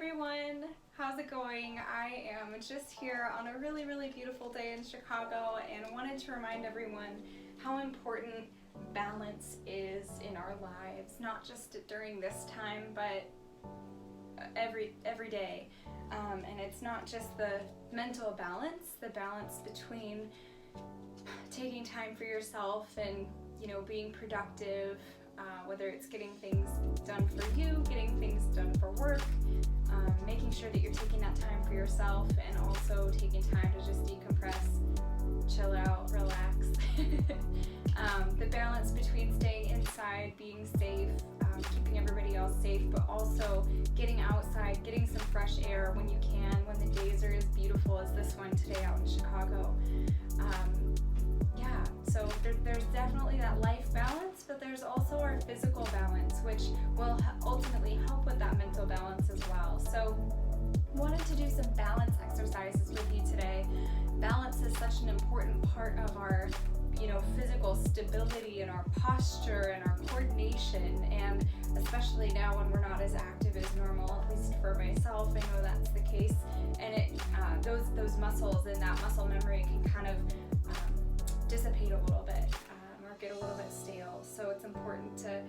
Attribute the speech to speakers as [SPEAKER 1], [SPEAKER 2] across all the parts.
[SPEAKER 1] everyone, how's it going? I am just here on a really beautiful day in Chicago and wanted to remind everyone how important balance is in our lives, not just during this time but every day. And it's not just the mental balance, the balance between taking time for yourself and being productive, whether it's getting things done for you, getting things done for work, making sure that you're taking that time for yourself, and also taking time to just decompress, chill out, relax. The balance between staying inside, being safe, keeping everybody else safe, but also getting outside, getting some fresh air when you can, when the days are as beautiful as this one today out in Chicago. So there's definitely that life balance, but there's also our physical balance, which will ultimately help with that mental balance as well. So wanted to do some balance exercises with you today. Balance is such an important part of our physical stability and our posture and our coordination, and especially now when we're not as active as normal, at least for myself, I know that's the case, and those muscles and that muscle memory can kind of dissipate a little bit or get a little bit stale. So it's important to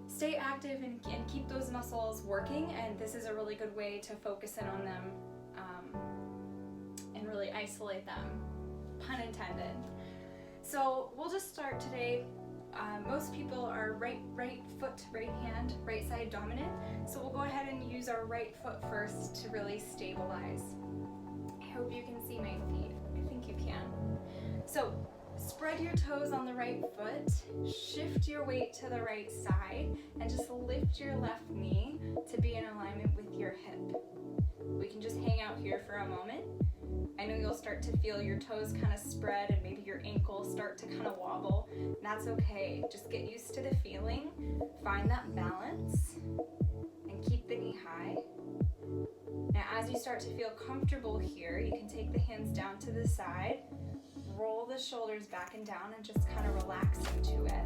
[SPEAKER 1] stay active and keep those muscles working, and this is a really good way to focus in on them and really isolate them, pun intended. So we'll just start today. Most people are right foot, right hand, right side dominant, so we'll go ahead and use our right foot first to really stabilize. I hope you can see my feet. I think you can. So spread your toes on the right foot, shift your weight to the right side, and just lift your left knee to be in alignment with your hip. We can just hang out here for a moment. I know you'll start to feel your toes kind of spread and maybe your ankles start to kind of wobble. That's okay. Just get used to the feeling, find that balance, and keep the knee high. Now as you start to feel comfortable here, you can take the hands down to the side, roll the shoulders back and down, and just kind of relax into it.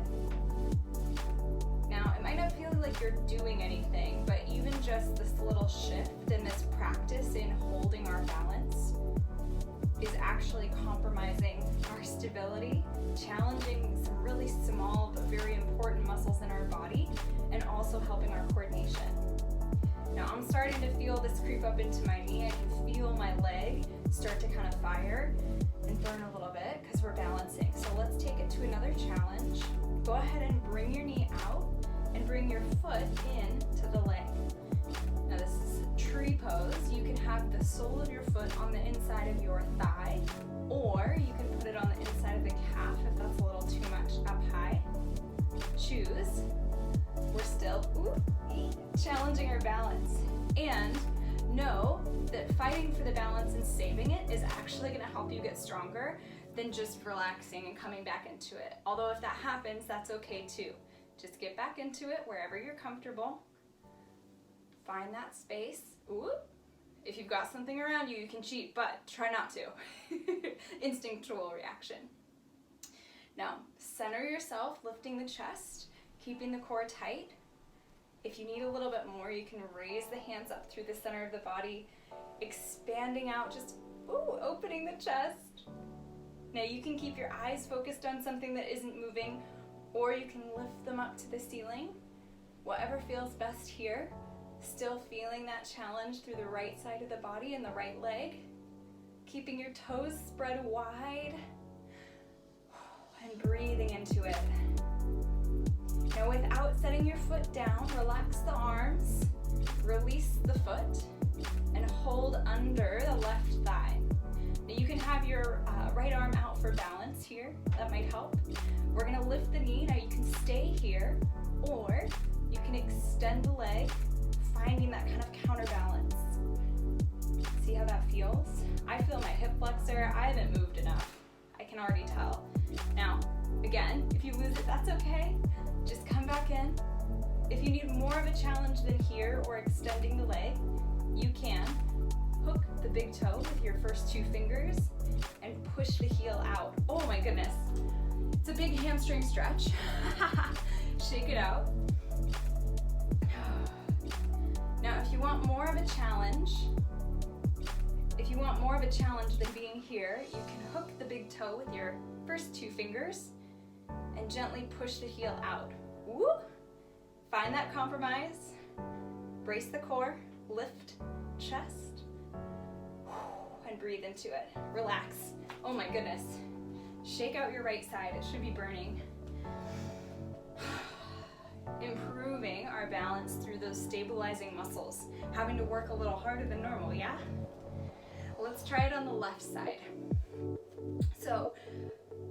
[SPEAKER 1] Now, it might not feel like you're doing anything, but even just this little shift and this practice in holding our balance is actually compromising our stability, challenging some really small but very important muscles in our body, and also helping our coordination. Now, I'm starting to feel this creep up into my knee. I can feel my leg start to kind of fire and burn a little bit because we're balancing. So let's take it to another challenge. Go ahead and bring your knee out and bring your foot in to the leg. Now this is tree pose. You can have the sole of your foot on the inside of your thigh, or you can put it on the inside of the calf if that's a little too much up high. Choose. We're still challenging our balance. And know that fighting for the balance and saving it is actually going to help you get stronger than just relaxing and coming back into it. Although if that happens, that's okay too. Just get back into it wherever you're comfortable. Find that space. If you've got something around you, you can cheat, but try not to. Instinctual reaction. Now, center yourself, lifting the chest, keeping the core tight. If you need a little bit more, you can raise the hands up through the center of the body, expanding out, just opening the chest. Now you can keep your eyes focused on something that isn't moving, or you can lift them up to the ceiling. Whatever feels best here. Still feeling that challenge through the right side of the body and the right leg. Keeping your toes spread wide and breathing into it. Now without setting your foot down, relax the arms, release the foot, and hold under the left thigh. Now you can have your right arm out for balance here, that might help. We're gonna lift the knee. Now you can stay here, or you can extend the leg, finding that kind of counterbalance. See how that feels? I feel my hip flexor. I haven't moved enough. I can already tell. Now, again, if you lose it, that's okay. Just come back in. If you need more of a challenge than here or extending the leg, you can hook the big toe with your first two fingers and push the heel out. Oh my goodness. It's a big hamstring stretch. Shake it out. Now, if you want more of a challenge, if you want more of a challenge than being here, you can hook the big toe with your first 2 fingers and gently push the heel out. Woo! Find that compromise, brace the core, lift chest, and breathe into it. Relax. Oh my goodness. Shake out your right side, it should be burning. Improving our balance through those stabilizing muscles. Having to work a little harder than normal, yeah? Let's try it on the left side. So,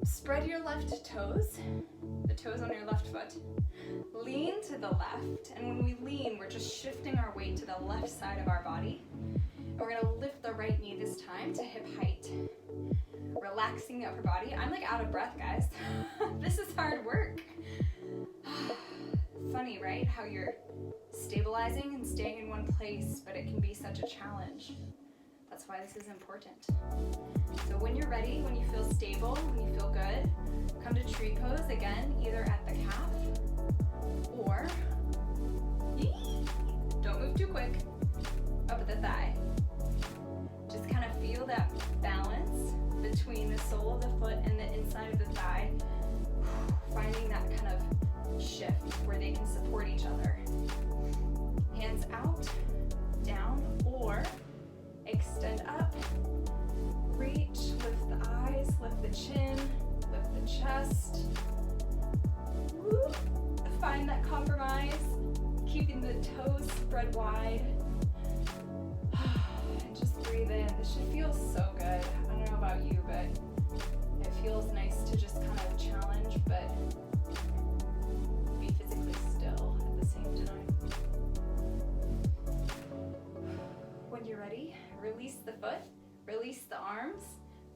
[SPEAKER 1] spread your left toes, the toes on your left foot. Lean to the left, and when we lean, we're just shifting our weight to the left side of our body. And we're gonna lift the right knee this time to hip height. Relaxing the upper body. I'm like out of breath, guys. This is hard work. Funny, right? How you're stabilizing and staying in one place, but it can be such a challenge. That's why this is important. So when you're ready, when you feel stable, when you feel good, come to tree pose again, either at the calf or, don't move too quick, up at the thigh. Just kind of feel that balance between the sole of the foot and the inside of the thigh, finding that kind of shift where they can support each other. Hands out, down, or extend up, reach, lift the eyes, lift the chin, lift the chest. Woo. Find that compromise, keeping the toes spread wide. And just breathe in. This should feel so good. I don't know about you, but it feels nice to just kind of challenge, but be physically still at the same time. When you're ready, release the foot, release the arms,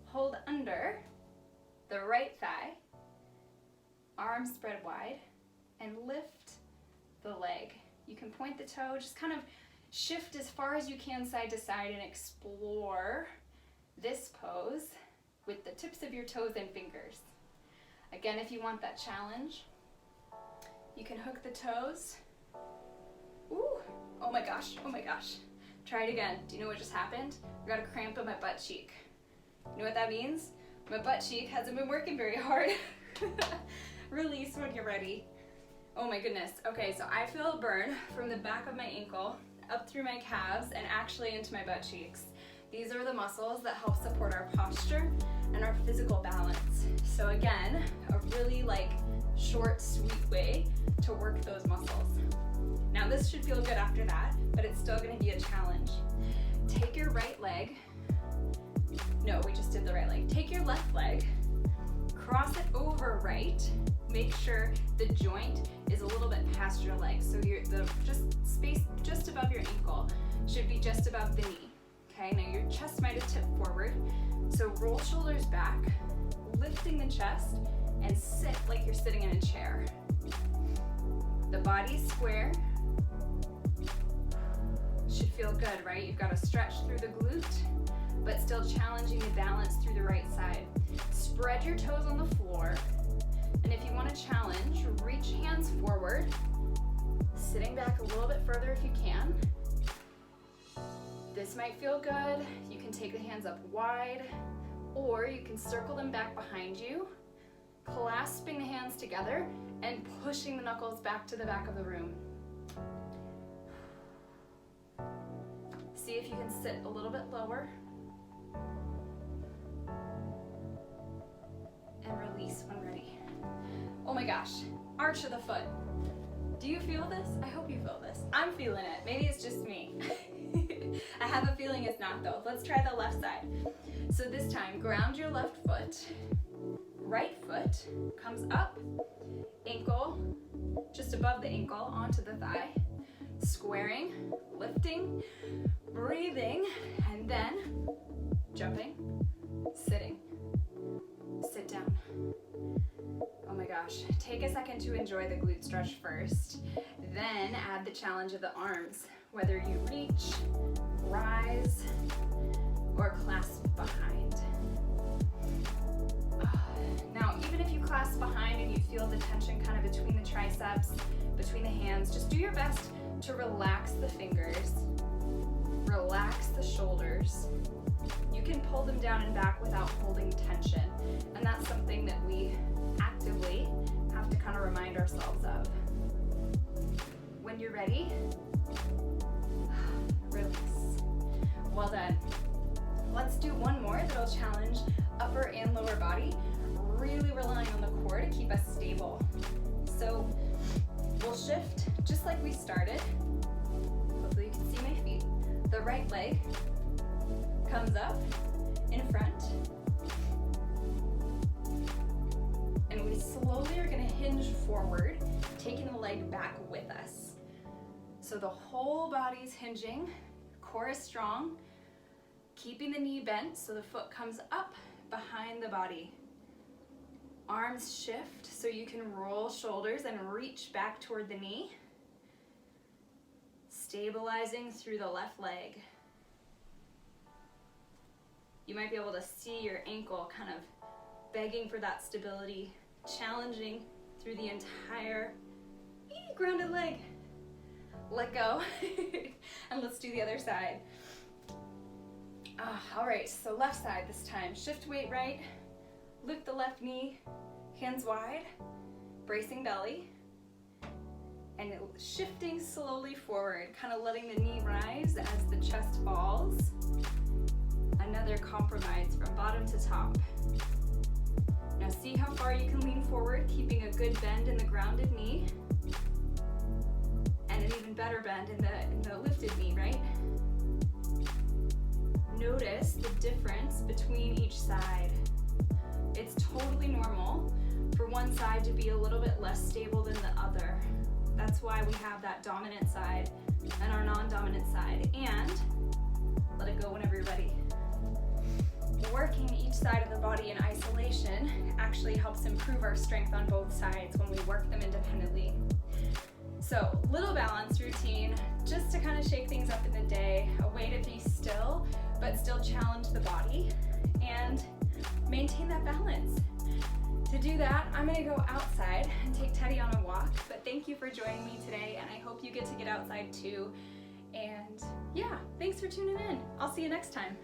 [SPEAKER 1] hold under the right thigh, arms spread wide, and lift the leg. You can point the toe, just kind of shift as far as you can side to side and explore this pose with the tips of your toes and fingers. Again, if you want that challenge, you can hook the toes. Ooh, oh my gosh, oh my gosh. Try it again. Do you know what just happened? I got a cramp in my butt cheek. You know what that means? My butt cheek hasn't been working very hard. Release when you're ready. Oh my goodness. Okay, so I feel a burn from the back of my ankle up through my calves and actually into my butt cheeks. These are the muscles that help support our posture and our physical balance. So again, a really short, sweet way to work those muscles. Now this should feel good after that, but it's still gonna be a challenge. Take your right leg. No, we just did the right leg. Take your left leg, cross it over right. Make sure the joint is a little bit past your leg. So the space just above your ankle should be just above the knee. Okay, now your chest might have tipped forward. So roll shoulders back, lifting the chest, and sit like you're sitting in a chair. The body's square. Should feel good, right? You've got to stretch through the glute, but still challenging the balance through the right side. Spread your toes on the floor. And if you want to challenge, reach hands forward, sitting back a little bit further if you can. This might feel good. You can take the hands up wide, or you can circle them back behind you, clasping the hands together and pushing the knuckles back to the back of the room. See if you can sit a little bit lower. And release when ready. Oh my gosh, arch of the foot. Do you feel this? I hope you feel this. I'm feeling it. Maybe it's just me. I have a feeling it's not though. Let's try the left side. So this time, ground your left foot. Right foot comes up, ankle just above the ankle onto the thigh. Squaring, lifting, breathing, and then jumping, sitting, sit down. Oh my gosh, take a second to enjoy the glute stretch first, then add the challenge of the arms, whether you reach, rise, or clasp behind. Now, even if you clasp behind and you feel the tension kind of between the triceps, between the hands, just do your best to relax the fingers relax the shoulders. You can pull them down and back without holding tension, and that's something that we actively have to kind of remind ourselves of. When you're ready, release. Well done. Let's do one more that'll challenge upper and lower body, really relying on the core to keep us stable. So we'll shift just like we started. Hopefully you can see my feet. The right leg comes up in front. And we slowly are going to hinge forward, taking the leg back with us. So the whole body's hinging, core is strong, keeping the knee bent so the foot comes up behind the body. Arms shift so you can roll shoulders and reach back toward the knee. Stabilizing through the left leg. You might be able to see your ankle kind of begging for that stability, challenging through the entire grounded leg. Let go. And let's do the other side. All right, so left side this time. Shift weight right, lift the left knee, hands wide, bracing belly, and shifting slowly forward, kind of letting the knee rise as the chest falls. Another compromise from bottom to top. Now see how far you can lean forward, keeping a good bend in the grounded knee, and an even better bend in the lifted knee, right? Notice the difference between each side. It's totally normal for one side to be a little bit less stable than the other. That's why we have that dominant side and our non-dominant side. And let it go whenever you're ready. Working each side of the body in isolation actually helps improve our strength on both sides when we work them independently. So, little balance routine, just to kind of shake things up in the day, a way to be still, but still challenge the body and maintain that balance. To do that, I'm gonna go outside and take Teddy on a walk, but thank you for joining me today, and I hope you get to get outside too. And yeah, thanks for tuning in. I'll see you next time.